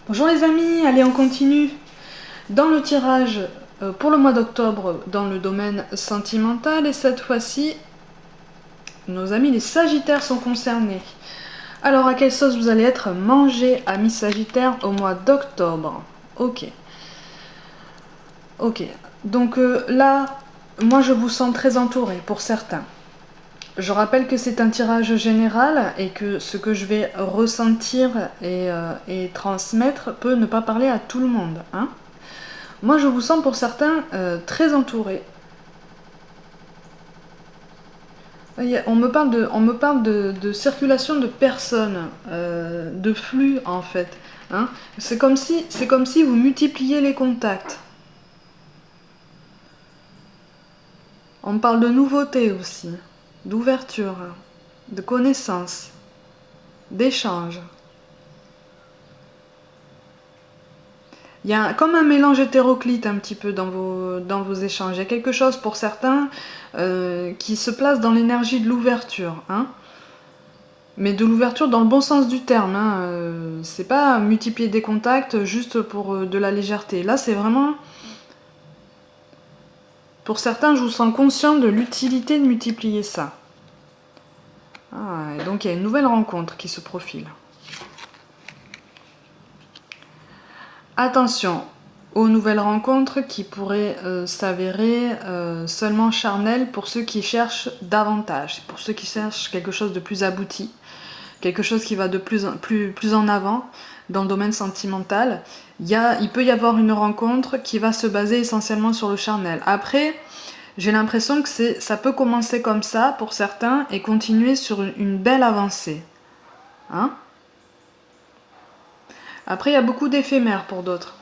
Bonjour les amis, allez on continue. Dans le tirage pour le mois d'octobre dans le domaine sentimental, et cette fois-ci, nos amis les Sagittaires sont concernés. Alors à quelle sauce vous allez être mangé, amis Sagittaires, au mois d'octobre? Ok. Ok. Donc là, moi je vous sens très entouré pour certains. Je rappelle que c'est un tirage général et que ce que je vais ressentir et transmettre peut ne pas parler à tout le monde. Hein. Moi, je vous sens pour certains très entouré. On me parle de circulation de personnes, de flux en fait. Hein. C'est comme si vous multipliez les contacts. On me parle de nouveautés aussi, d'ouverture, de connaissances, d'échanges. Il y a comme un mélange hétéroclite un petit peu dans vos échanges. Il y a quelque chose pour certains qui se place dans l'énergie de l'ouverture. Hein. Mais de l'ouverture dans le bon sens du terme. Hein. C'est pas multiplier des contacts juste pour de la légèreté. Là, c'est vraiment... Pour certains, je vous sens conscient de l'utilité de multiplier ça. Ah, et donc il y a une nouvelle rencontre qui se profile. Attention aux nouvelles rencontres qui pourraient s'avérer seulement charnelles pour ceux qui cherchent davantage, pour ceux qui cherchent quelque chose de plus abouti, quelque chose qui va de plus en avant dans le domaine sentimental. Il peut y avoir une rencontre qui va se baser essentiellement sur le charnel. Après, j'ai l'impression que ça peut commencer comme ça pour certains et continuer sur une belle avancée. Hein? Après, il y a beaucoup d'éphémères pour d'autres.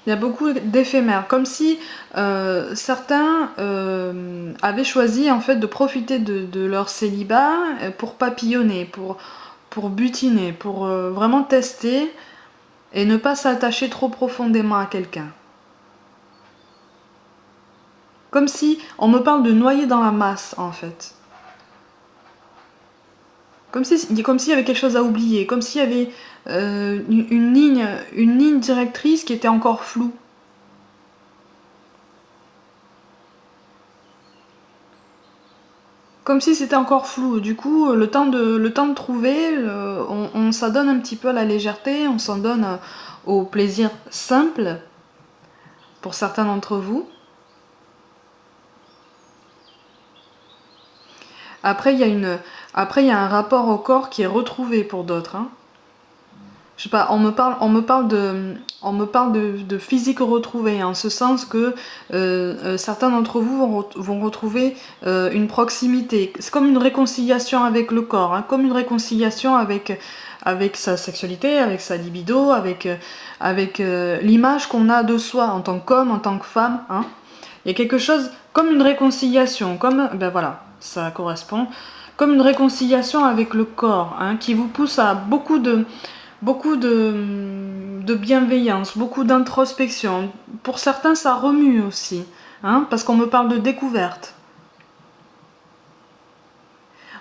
Il y a beaucoup d'éphémères, comme si certains avaient choisi en fait de profiter de leur célibat pour papillonner, pour butiner, pour vraiment tester et ne pas s'attacher trop profondément à quelqu'un. Comme si on me parle de noyer dans la masse en fait. Comme s'il y avait quelque chose à oublier, comme s'il y avait une ligne directrice qui était encore floue. Comme si c'était encore flou. Du coup, le temps de trouver, on s'adonne un petit peu à la légèreté, on s'en donne au plaisir simple, pour certains d'entre vous. Après, il y a un rapport au corps qui est retrouvé pour d'autres. Hein. Je sais pas, on me parle de physique retrouvée, en ce sens que certains d'entre vous vont retrouver une proximité. C'est comme une réconciliation avec le corps, hein, comme une réconciliation avec sa sexualité, avec sa libido, avec l'image qu'on a de soi en tant qu'homme, en tant que femme. Hein. Il y a quelque chose comme une réconciliation, comme, ben voilà, ça correspond, comme une réconciliation avec le corps, hein, qui vous pousse à beaucoup de bienveillance, beaucoup d'introspection. Pour certains, ça remue aussi, hein, parce qu'on me parle de découverte.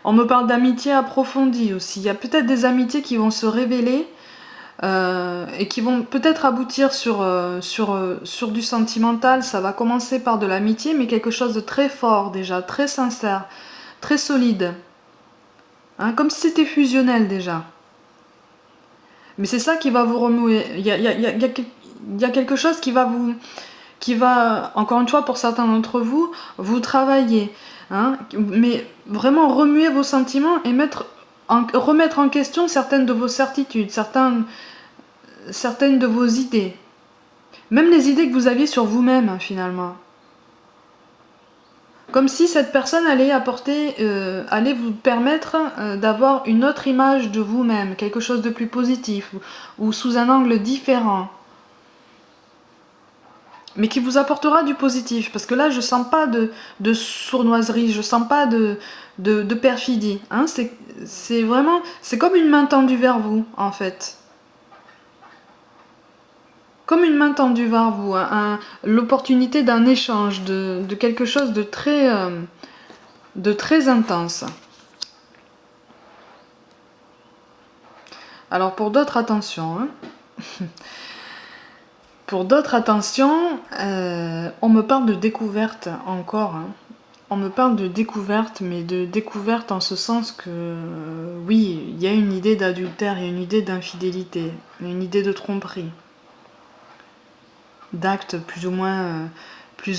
On me parle d'amitié approfondie aussi. Il y a peut-être des amitiés qui vont se révéler et qui vont peut-être aboutir sur du sentimental. Ça va commencer par de l'amitié, mais quelque chose de très fort déjà, très sincère, très solide. Hein, comme si c'était fusionnel déjà. Mais c'est ça qui va vous remuer. Il y a quelque chose qui va, encore une fois, pour certains d'entre vous, vous travailler. Hein, mais vraiment remuer vos sentiments et remettre en question certaines de vos certitudes, certaines de vos idées. Même les idées que vous aviez sur vous-même, finalement. Comme si cette personne allait vous permettre d'avoir une autre image de vous-même, quelque chose de plus positif, ou sous un angle différent. Mais qui vous apportera du positif, parce que là je sens pas de sournoiserie, je sens pas de perfidie. Hein, c'est vraiment, c'est comme une main tendue vers vous, en fait. Comme une main tendue vers vous, l'opportunité d'un échange, de quelque chose de très intense. Alors pour d'autres, attention. Hein. Pour d'autres, attention, on me parle de découverte encore. Hein. On me parle de découverte, mais de découverte en ce sens que, oui, il y a une idée d'adultère, il y a une idée d'infidélité, il y a une idée de tromperie, d'actes plus ou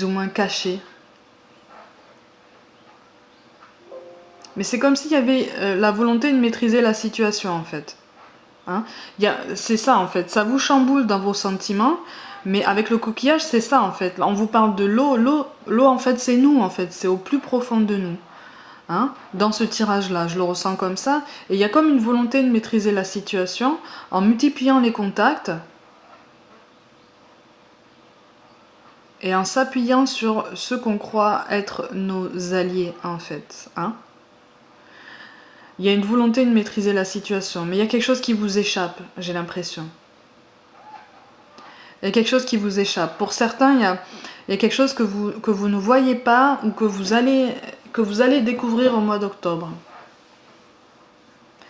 moins cachés. Mais c'est comme s'il y avait la volonté de maîtriser la situation, en fait. Hein, c'est ça en fait, ça vous chamboule dans vos sentiments, mais avec le coquillage c'est ça en fait. On vous parle de l'eau, l'eau en fait c'est nous en fait, c'est au plus profond de nous. Hein, dans ce tirage-là, je le ressens comme ça, et il y a comme une volonté de maîtriser la situation en multipliant les contacts et en s'appuyant sur ceux qu'on croit être nos alliés en fait. Hein. Il y a une volonté de maîtriser la situation, mais il y a quelque chose qui vous échappe, j'ai l'impression. Il y a quelque chose qui vous échappe. Pour certains, il y a quelque chose que vous ne voyez pas ou que vous allez découvrir au mois d'octobre.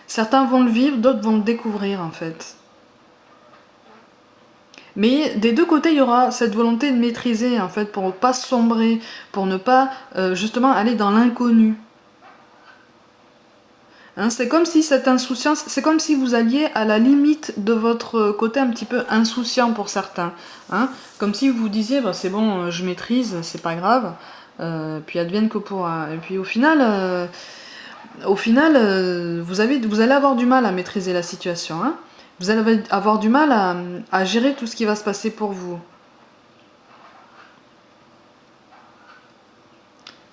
Certains vont le vivre, d'autres vont le découvrir en fait. Mais des deux côtés, il y aura cette volonté de maîtriser en fait pour ne pas sombrer, pour ne pas justement aller dans l'inconnu. Hein, c'est comme si cette insouciance, c'est comme si vous alliez à la limite de votre côté un petit peu insouciant pour certains. Hein, comme si vous vous disiez, bah, c'est bon, je maîtrise, c'est pas grave, puis advienne que pourra. Et puis au final, vous allez avoir du mal à maîtriser la situation. Hein, vous allez avoir du mal à gérer tout ce qui va se passer pour vous.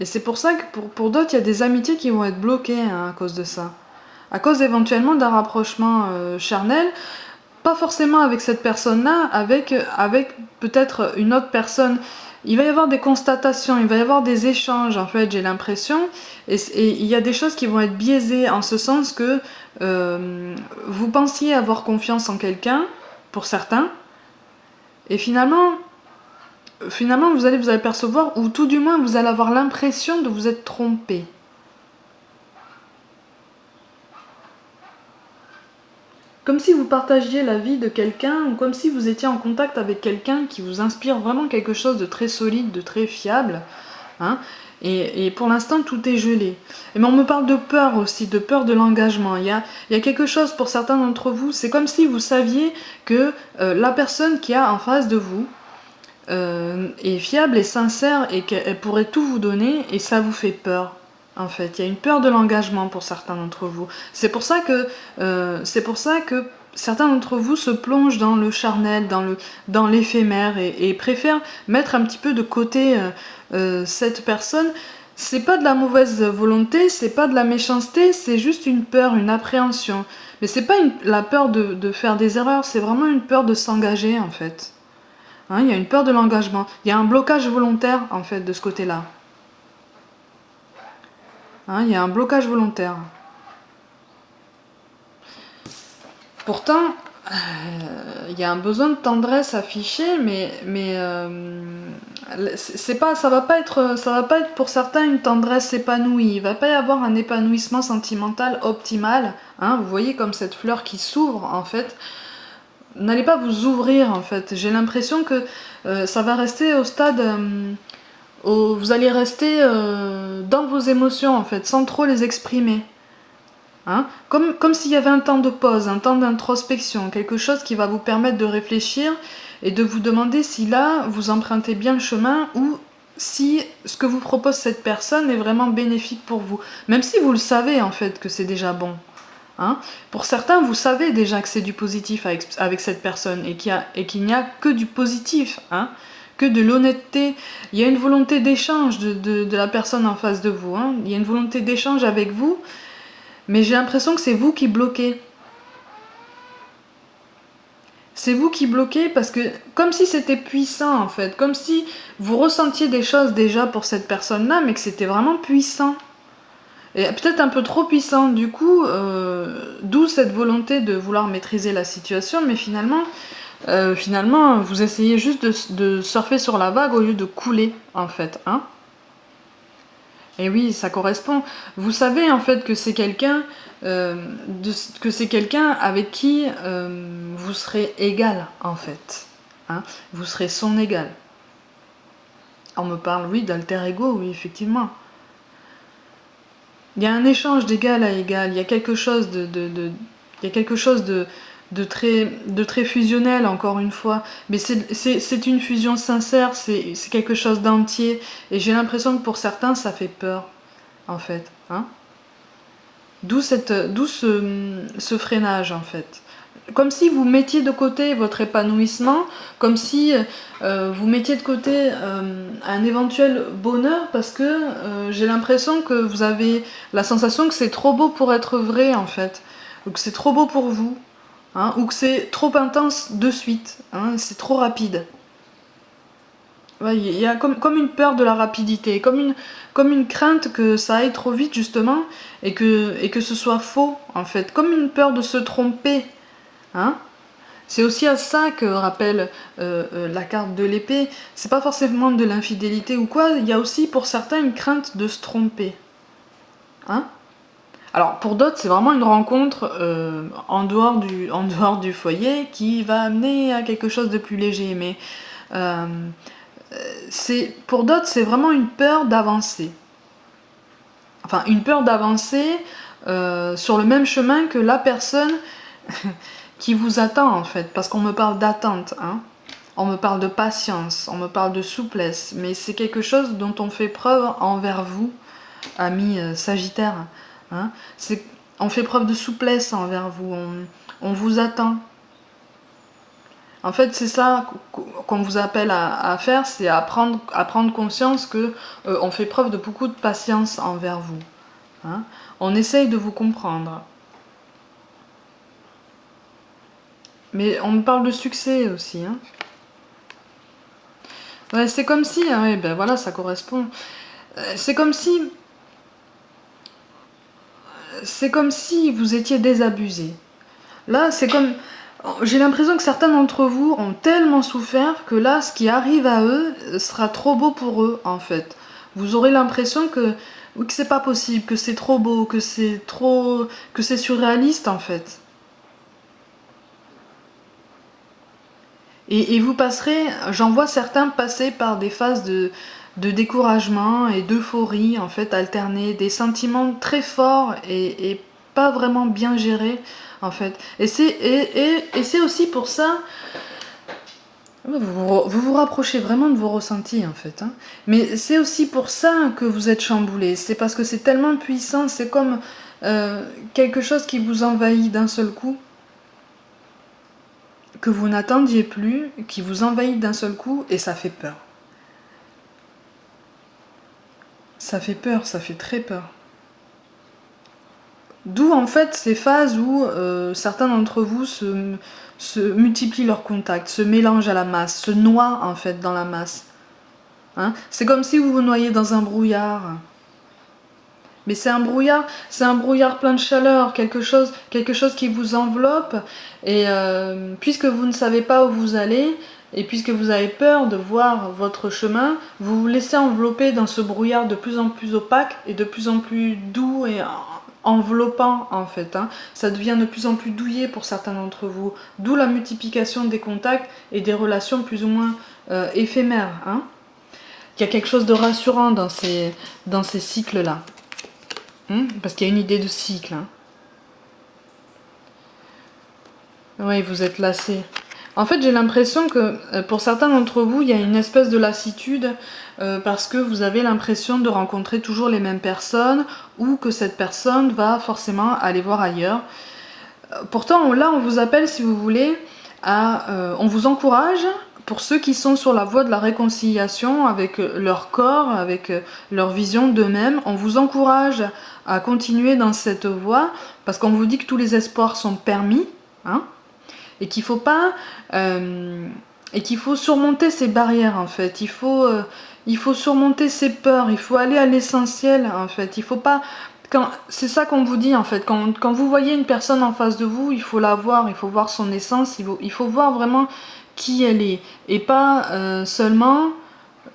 Et c'est pour ça que pour d'autres, il y a des amitiés qui vont être bloquées hein, à cause de ça. À cause éventuellement d'un rapprochement charnel, pas forcément avec cette personne-là, avec peut-être une autre personne. Il va y avoir des constatations, il va y avoir des échanges, en fait, j'ai l'impression. Et il y a des choses qui vont être biaisées en ce sens que vous pensiez avoir confiance en quelqu'un, pour certains, et finalement vous allez vous apercevoir, ou tout du moins vous allez avoir l'impression de vous être trompé. Comme si vous partagiez la vie de quelqu'un, ou comme si vous étiez en contact avec quelqu'un qui vous inspire vraiment quelque chose de très solide, de très fiable. Hein, et pour l'instant, tout est gelé. Mais on me parle de peur aussi, de peur de l'engagement. Il y a quelque chose pour certains d'entre vous, c'est comme si vous saviez que la personne qui a en face de vous est fiable et sincère et qu'elle pourrait tout vous donner, et ça vous fait peur. En fait, il y a une peur de l'engagement pour certains d'entre vous. C'est pour ça que certains d'entre vous se plongent dans le charnel, dans l'éphémère et préfèrent mettre un petit peu de côté cette personne. C'est pas de la mauvaise volonté, c'est pas de la méchanceté, c'est juste une peur, une appréhension. Mais c'est pas la peur de faire des erreurs, c'est vraiment une peur de s'engager en fait. Hein, il y a une peur de l'engagement. Il y a un blocage volontaire en fait de ce côté-là. Hein, il y a un blocage volontaire. Pourtant, il y a un besoin de tendresse affiché, mais ça va pas être pour certains une tendresse épanouie. Il va pas y avoir un épanouissement sentimental optimal. Hein, vous voyez comme cette fleur qui s'ouvre en fait. N'allez pas vous ouvrir en fait. J'ai l'impression que ça va rester au stade. Vous allez rester dans vos émotions en fait, sans trop les exprimer. Hein, comme s'il y avait un temps de pause, un temps d'introspection, quelque chose qui va vous permettre de réfléchir et de vous demander si là vous empruntez bien le chemin ou si ce que vous propose cette personne est vraiment bénéfique pour vous. Même si vous le savez en fait que c'est déjà bon. Hein, pour certains, vous savez déjà que c'est du positif avec cette personne et qu'il n'y a que du positif. Hein, que de l'honnêteté. Il y a une volonté d'échange de la personne en face de vous. Hein. Il y a une volonté d'échange avec vous. Mais j'ai l'impression que c'est vous qui bloquez. C'est vous qui bloquez parce que comme si c'était puissant en fait, comme si vous ressentiez des choses déjà pour cette personne-là, mais que c'était vraiment puissant. Et peut-être un peu trop puissant du coup, d'où cette volonté de vouloir maîtriser la situation, mais finalement vous essayez juste de surfer sur la vague au lieu de couler en fait. Hein. Et oui, ça correspond. Vous savez en fait que c'est quelqu'un avec qui vous serez égal en fait. Hein, vous serez son égal. On me parle, oui, d'alter ego, oui, effectivement. Il y a un échange d'égal à égal. Il y a quelque chose il y a quelque chose de très fusionnel, encore une fois. Mais c'est une fusion sincère, c'est quelque chose d'entier. Et j'ai l'impression que pour certains, ça fait peur, en fait. Hein, d'où ce freinage, en fait. Comme si vous mettiez de côté votre épanouissement, comme si vous mettiez de côté un éventuel bonheur, parce que j'ai l'impression que vous avez la sensation que c'est trop beau pour être vrai, en fait. Ou que c'est trop beau pour vous, hein, ou que c'est trop intense de suite, hein, c'est trop rapide. Ouais, il y a comme une peur de la rapidité, comme une crainte que ça aille trop vite justement, et que ce soit faux en fait, comme une peur de se tromper. Hein, c'est aussi à ça que rappelle la carte de l'épée. C'est pas forcément de l'infidélité ou quoi, il y a aussi pour certains une crainte de se tromper. Hein, alors pour d'autres, c'est vraiment une rencontre en dehors du foyer qui va amener à quelque chose de plus léger. Mais euh, pour d'autres, c'est vraiment une peur d'avancer. Enfin, une peur d'avancer sur le même chemin que la personne qui vous attend en fait. Parce qu'on me parle d'attente. Hein. On me parle de patience, on me parle de souplesse. Mais c'est quelque chose dont on fait preuve envers vous, amis Sagittaire. Hein, on fait preuve de souplesse envers vous, on vous attend. En fait, c'est ça qu'on vous appelle à faire, c'est à prendre conscience que on fait preuve de beaucoup de patience envers vous. Hein, on essaye de vous comprendre. Mais on me parle de succès aussi. Hein. Ouais, c'est comme si, hein, ouais, ben voilà, ça correspond. C'est comme si vous étiez désabusé. Là, c'est comme... J'ai l'impression que certains d'entre vous ont tellement souffert que là, ce qui arrive à eux sera trop beau pour eux, en fait. Vous aurez l'impression que c'est pas possible, que c'est trop beau, que c'est surréaliste, en fait. Et vous passerez, j'en vois certains passer par des phases de découragement et d'euphorie, en fait, alternées, des sentiments très forts et pas vraiment bien gérés, en fait. Et c'est aussi pour ça, vous rapprochez vraiment de vos ressentis, en fait. Hein. Mais c'est aussi pour ça que vous êtes chamboulé. C'est parce que c'est tellement puissant, c'est comme quelque chose qui vous envahit d'un seul coup, que vous n'attendiez plus, qui vous envahit d'un seul coup, et ça fait peur. Ça fait peur, ça fait très peur. D'où en fait ces phases où certains d'entre vous se multiplient leurs contacts, se mélangent à la masse, se noient en fait dans la masse. Hein, c'est comme si vous vous noyez dans un brouillard. Mais c'est un brouillard plein de chaleur, quelque chose qui vous enveloppe. Et puisque vous ne savez pas où vous allez, et puisque vous avez peur de voir votre chemin, vous vous laissez envelopper dans ce brouillard de plus en plus opaque et de plus en plus doux et enveloppant en fait. Hein. Ça devient de plus en plus douillet pour certains d'entre vous. D'où la multiplication des contacts et des relations plus ou moins éphémères. Hein. Il y a quelque chose de rassurant dans ces cycles-là. Parce qu'il y a une idée de cycle. Hein. Oui, vous êtes lassé. En fait, j'ai l'impression que pour certains d'entre vous, il y a une espèce de lassitude parce que vous avez l'impression de rencontrer toujours les mêmes personnes ou que cette personne va forcément aller voir ailleurs. Pourtant, là, on vous appelle, si vous voulez, on vous encourage, pour ceux qui sont sur la voie de la réconciliation avec leur corps, avec leur vision d'eux-mêmes, on vous encourage à continuer dans cette voie, parce qu'on vous dit que tous les espoirs sont permis, hein, et qu'il faut pas... et qu'il faut surmonter ces barrières, en fait. Il faut surmonter ces peurs, il faut aller à l'essentiel, en fait. Il faut pas... C'est ça qu'on vous dit en fait, quand vous voyez une personne en face de vous, il faut la voir, il faut voir son essence, il faut voir vraiment qui elle est, et pas seulement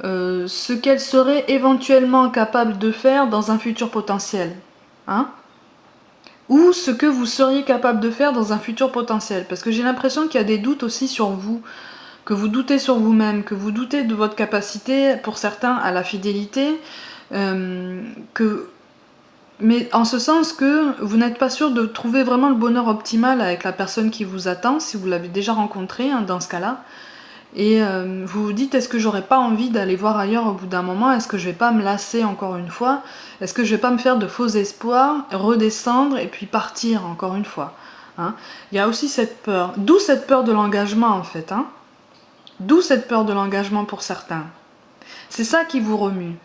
ce qu'elle serait éventuellement capable de faire dans un futur potentiel. Hein? Ou ce que vous seriez capable de faire dans un futur potentiel. Parce que j'ai l'impression qu'il y a des doutes aussi sur vous, que vous doutez sur vous-même, que vous doutez de votre capacité, pour certains, à la fidélité, mais en ce sens que vous n'êtes pas sûr de trouver vraiment le bonheur optimal avec la personne qui vous attend, si vous l'avez déjà rencontré, hein, dans ce cas-là. Et vous vous dites, est-ce que j'aurais pas envie d'aller voir ailleurs au bout d'un moment? Est-ce que je vais pas me lasser encore une fois? Est-ce que je vais pas me faire de faux espoirs, redescendre et puis partir encore une fois, hein? Il y a aussi cette peur, d'où cette peur de l'engagement en fait, hein? D'où cette peur de l'engagement pour certains. C'est ça qui vous remue.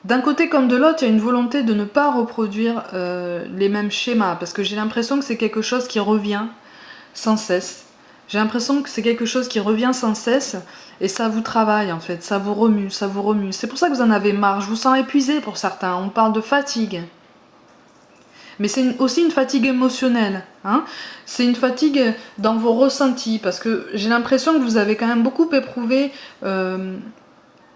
D'un côté comme de l'autre, il y a une volonté de ne pas reproduire les mêmes schémas, parce que j'ai l'impression que c'est quelque chose qui revient sans cesse. J'ai l'impression que c'est quelque chose qui revient sans cesse, et ça vous travaille en fait, ça vous remue, ça vous remue. C'est pour ça que vous en avez marre, je vous sens épuisé pour certains, on parle de fatigue. Mais c'est aussi une fatigue émotionnelle, hein. C'est une fatigue dans vos ressentis, parce que j'ai l'impression que vous avez quand même beaucoup éprouvé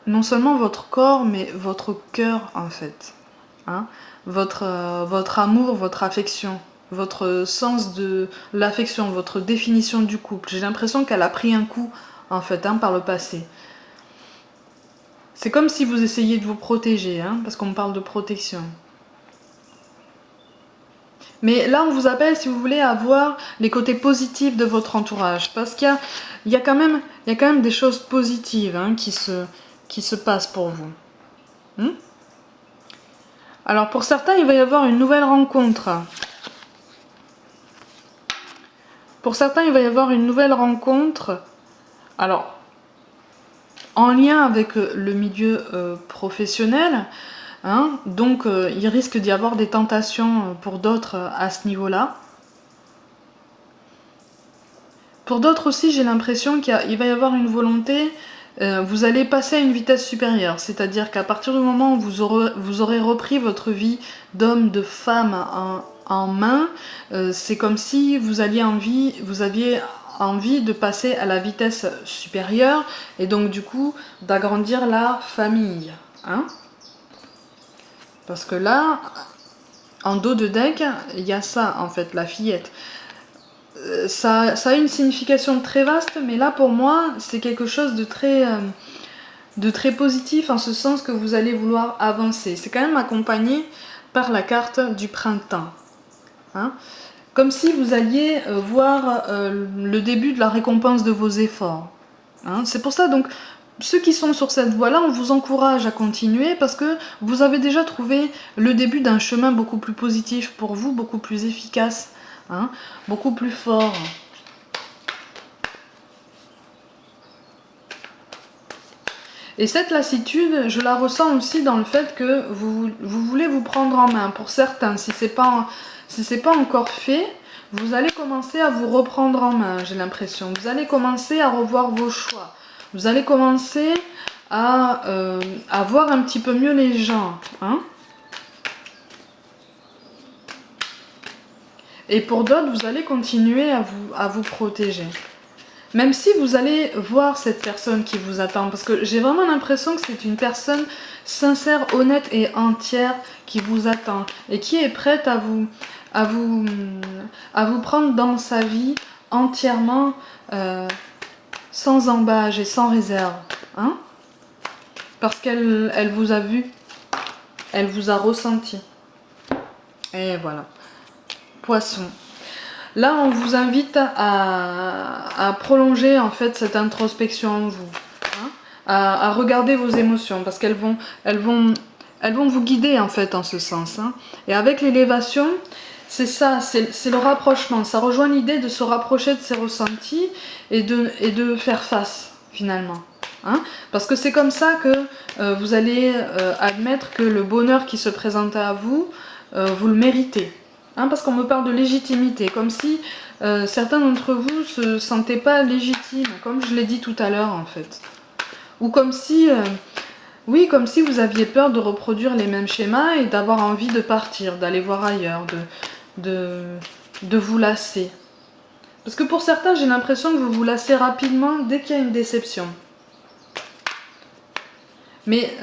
non seulement votre corps, mais votre cœur en fait, hein. Votre amour, votre affection, votre sens de l'affection, votre définition du couple. J'ai l'impression qu'elle a pris un coup en fait, hein, par le passé. C'est comme si vous essayiez de vous protéger, hein, parce qu'on parle de protection. Mais là, on vous appelle, si vous voulez, à voir les côtés positifs de votre entourage. Parce qu'il y a quand même des choses positives, hein, qui se passent pour vous. Alors, pour certains, il va y avoir une nouvelle rencontre. Pour certains, il va y avoir une nouvelle rencontre. Alors, en lien avec le milieu professionnel. Hein, donc, il risque d'y avoir des tentations pour d'autres à ce niveau-là. Pour d'autres aussi, j'ai l'impression qu'il va y avoir une volonté, vous allez passer à une vitesse supérieure. C'est-à-dire qu'à partir du moment où vous aurez repris votre vie d'homme, de femme en main, c'est comme si vous aviez envie de passer à la vitesse supérieure et donc du coup d'agrandir la famille. Hein? Parce que là, en dos de deck, il y a ça en fait, la fillette. Ça a une signification très vaste, mais là pour moi, c'est quelque chose de très positif en ce sens que vous allez vouloir avancer. C'est quand même accompagné par la carte du printemps. Hein, comme si vous alliez voir le début de la récompense de vos efforts. Hein, c'est pour ça donc, ceux qui sont sur cette voie-là, on vous encourage à continuer parce que vous avez déjà trouvé le début d'un chemin beaucoup plus positif pour vous, beaucoup plus efficace, hein, beaucoup plus fort. Et cette lassitude, je la ressens aussi dans le fait que vous voulez vous prendre en main. Pour certains, si c'est pas encore fait, vous allez commencer à vous reprendre en main, j'ai l'impression. Vous allez commencer à revoir vos choix. Vous allez commencer à voir un petit peu mieux les gens. Hein. Et pour d'autres, vous allez continuer à vous protéger. Même si vous allez voir cette personne qui vous attend, parce que j'ai vraiment l'impression que c'est une personne sincère, honnête et entière qui vous attend et qui est prête à vous prendre dans sa vie entièrement, sans embâche et sans réserve. Hein, parce qu'elle vous a vu, elle vous a ressenti. Et voilà. Poisson. Là, on vous invite à prolonger en fait cette introspection en vous, hein, à regarder vos émotions, parce qu'elles vont vous guider en fait en ce sens. Hein. Et avec l'élévation, c'est ça, c'est le rapprochement. Ça rejoint l'idée de se rapprocher de ses ressentis et de faire face finalement. Hein, parce que c'est comme ça que vous allez admettre que le bonheur qui se présente à vous, vous le méritez. Hein, parce qu'on me parle de légitimité, comme si certains d'entre vous ne se sentaient pas légitimes, comme je l'ai dit tout à l'heure en fait. Ou comme si, oui, comme si vous aviez peur de reproduire les mêmes schémas et d'avoir envie de partir, d'aller voir ailleurs, de vous lasser. Parce que pour certains, j'ai l'impression que vous vous lassez rapidement dès qu'il y a une déception. Mais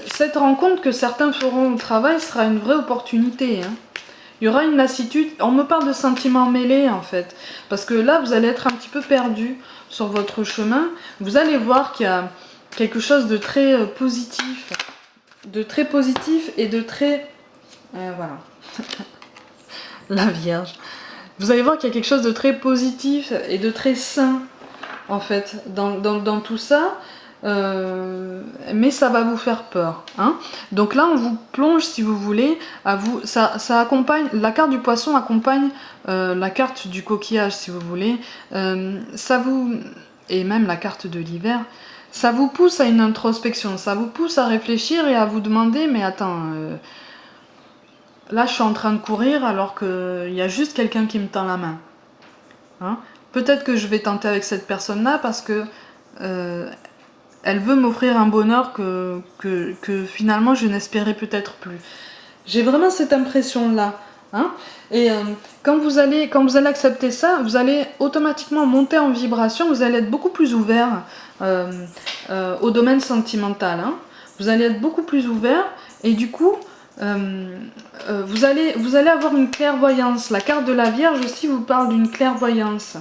cette rencontre que certains feront au travail sera une vraie opportunité, hein. Il y aura une lassitude. On me parle de sentiments mêlés en fait. Parce que là, vous allez être un petit peu perdu sur votre chemin. Vous allez voir qu'il y a quelque chose de très positif. De très positif et de très... voilà. La Vierge. Vous allez voir qu'il y a quelque chose de très positif et de très sain en fait dans tout ça. Mais ça va vous faire peur, hein. Donc là on vous plonge, si vous voulez, à vous, ça accompagne, la carte du poisson accompagne la carte du coquillage, si vous voulez, ça vous, et même la carte de l'hiver, ça vous pousse à une introspection, ça vous pousse à réfléchir et à vous demander, mais attends, là je suis en train de courir alors qu'il y a juste quelqu'un qui me tend la main, hein. Peut-être que je vais tenter avec cette personne là parce que elle veut m'offrir un bonheur que finalement je n'espérais peut-être plus. J'ai vraiment cette impression-là, hein. Et quand vous allez accepter ça, vous allez automatiquement monter en vibration, vous allez être beaucoup plus ouvert au domaine sentimental, hein. Vous allez être beaucoup plus ouvert et du coup, vous allez avoir une clairvoyance. La carte de la Vierge aussi vous parle d'une clairvoyance,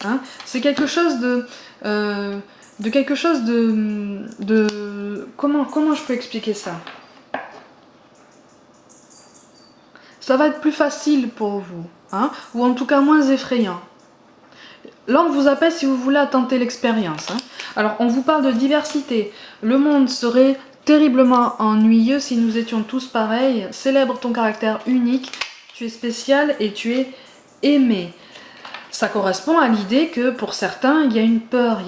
hein. C'est quelque chose de comment je peux expliquer ça? Ça va être plus facile pour vous, hein, ou en tout cas moins effrayant. Là, on vous appelle, si vous voulez, à tenter l'expérience, hein. Alors, on vous parle de diversité. Le monde serait terriblement ennuyeux si nous étions tous pareils. Célèbre ton caractère unique. Tu es spécial et tu es aimé. Ça correspond à l'idée que pour certains, il y a une peur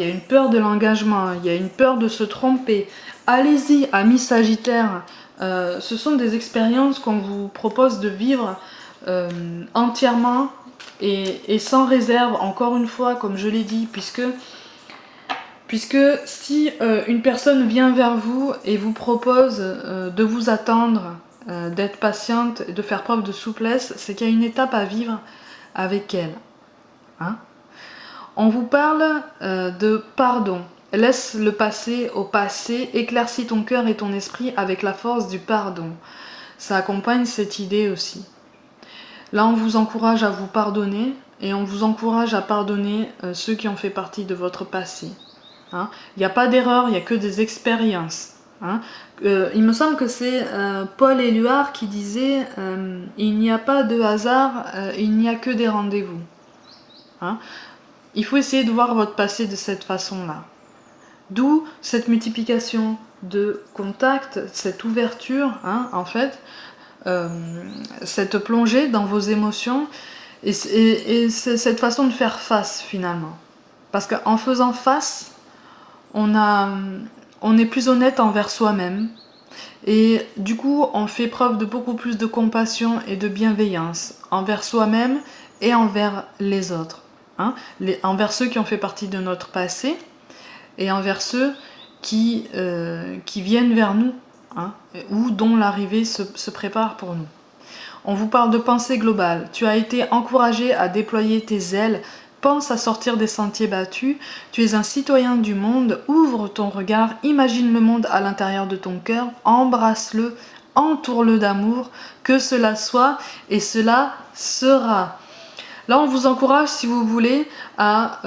de l'engagement, il y a une peur de se tromper. Allez-y, amis Sagittaires, ce sont des expériences qu'on vous propose de vivre entièrement et sans réserve, encore une fois, comme je l'ai dit, puisque si une personne vient vers vous et vous propose de vous attendre, d'être patiente, de faire preuve de souplesse, c'est qu'il y a une étape à vivre avec elle, hein. On vous parle de pardon. Laisse le passé au passé, éclaircis ton cœur et ton esprit avec la force du pardon. Ça accompagne cette idée aussi. Là, on vous encourage à vous pardonner et on vous encourage à pardonner ceux qui ont fait partie de votre passé, hein. Il n'y a pas d'erreur, il n'y a que des expériences, hein. Il me semble que c'est Paul Éluard qui disait il n'y a pas de hasard, il n'y a que des rendez-vous, hein. Il faut essayer de voir votre passé de cette façon-là. D'où cette multiplication de contacts, cette ouverture, hein, en fait, cette plongée dans vos émotions et cette façon de faire face finalement. Parce qu'en faisant face, on est plus honnête envers soi-même et du coup on fait preuve de beaucoup plus de compassion et de bienveillance envers soi-même et envers les autres, hein, envers ceux qui ont fait partie de notre passé et envers ceux qui viennent vers nous, hein, ou dont l'arrivée se prépare pour nous. On vous parle de pensée globale. Tu as été encouragé à déployer tes ailes. Pense à sortir des sentiers battus. Tu es un citoyen du monde. Ouvre ton regard. Imagine le monde à l'intérieur de ton cœur. Embrasse-le. Entoure-le d'amour. Que cela soit et cela sera. Là, on vous encourage, si vous voulez, à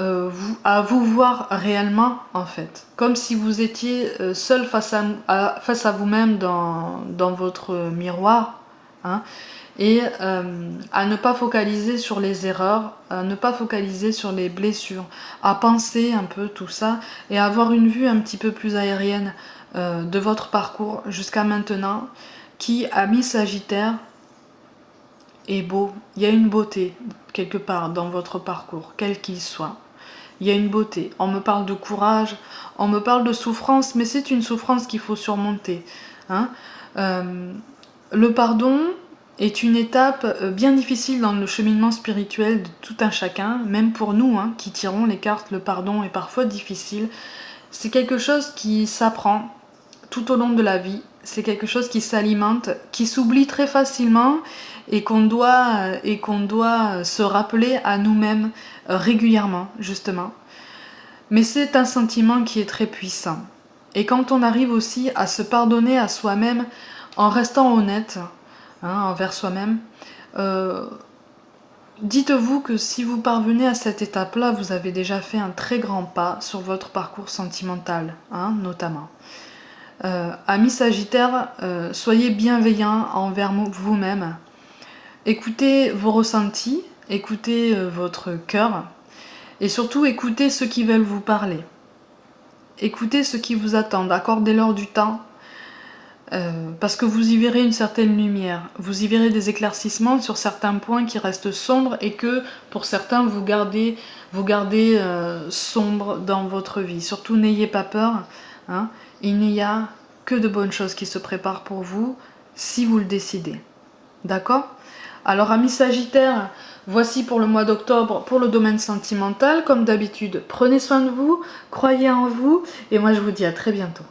vous voir réellement, en fait. Comme si vous étiez seul face à vous-même dans votre miroir, hein, et à ne pas focaliser sur les erreurs, à ne pas focaliser sur les blessures, à penser un peu tout ça et à avoir une vue un petit peu plus aérienne de votre parcours jusqu'à maintenant, qui, ami Sagittaire, est beau. Il y a une beauté quelque part dans votre parcours, quel qu'il soit. Il y a une beauté. On me parle de courage, on me parle de souffrance, mais c'est une souffrance qu'il faut surmonter, hein. Le pardon est une étape bien difficile dans le cheminement spirituel de tout un chacun, même pour nous, hein, qui tirons les cartes. Le pardon est parfois difficile. C'est quelque chose qui s'apprend tout au long de la vie. C'est quelque chose qui s'alimente, qui s'oublie très facilement et qu'on doit se rappeler à nous-mêmes régulièrement, justement. Mais c'est un sentiment qui est très puissant. Et quand on arrive aussi à se pardonner à soi-même en restant honnête envers soi-même, dites-vous que si vous parvenez à cette étape-là, vous avez déjà fait un très grand pas sur votre parcours sentimental, notamment. Amis Sagittaires, soyez bienveillants envers vous-même. Écoutez vos ressentis, écoutez votre cœur et surtout écoutez ceux qui veulent vous parler. Écoutez ceux qui vous attendent, accordez-leur du temps parce que vous y verrez une certaine lumière. Vous y verrez des éclaircissements sur certains points qui restent sombres et que pour certains vous gardez sombre dans votre vie. Surtout n'ayez pas peur, il n'y a que de bonnes choses qui se préparent pour vous si vous le décidez. D'accord ? Alors amis Sagittaires, voici pour le mois d'octobre pour le domaine sentimental. Comme d'habitude, prenez soin de vous, croyez en vous et moi je vous dis à très bientôt.